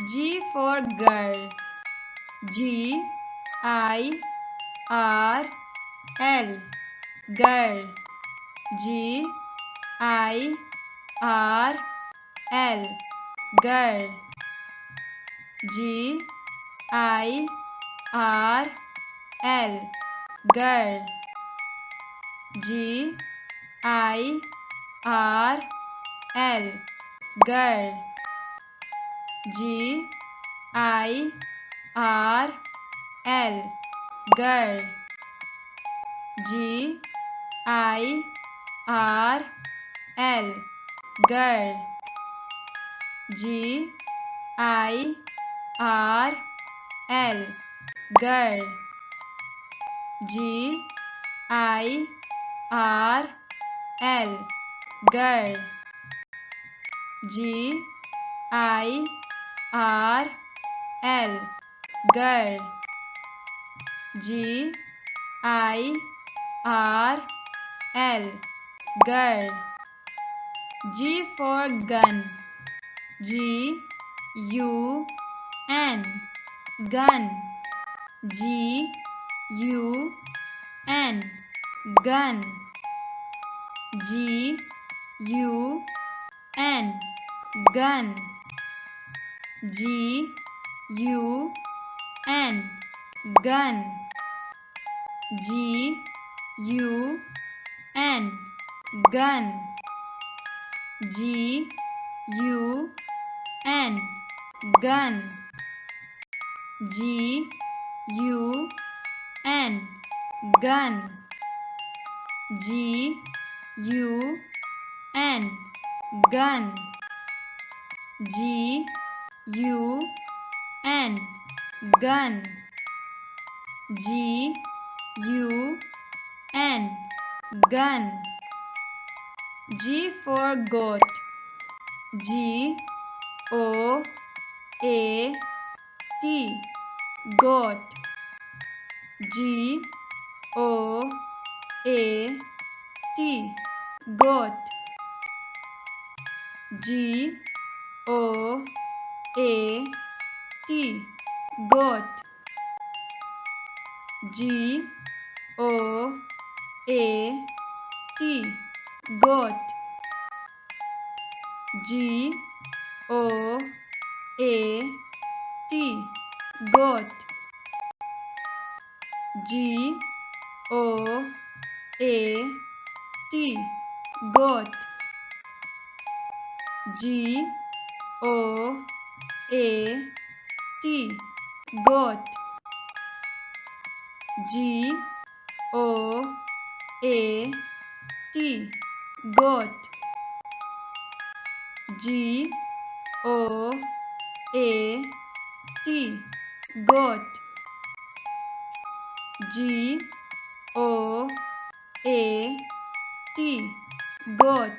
G for girl. G I R L. Girl. G I R L. Girl. G I R L. Girl. G I R L. Girl. G I R L. Girl. G I R L. Girl. G I R L. Girl. G I R L. Girl. G I R L. Girl. G I R L. Girl. G for gun. G U N. Gun. G U N. Gun. G U N. Gun. G U N. Gun. G U N. Gun. G U N. Gun. G U N. Gun. G U N. Gun. G U N. Gun. G U N. Gun. G for goat. G O A T. Goat. G O A T. Goat. G O A T. Goat. G O A T. Goat. G O A T. Goat. G O A T. Goat. G O A T. Goat. G O A T. Goat. G O A T. Goat. G O A T. Goat.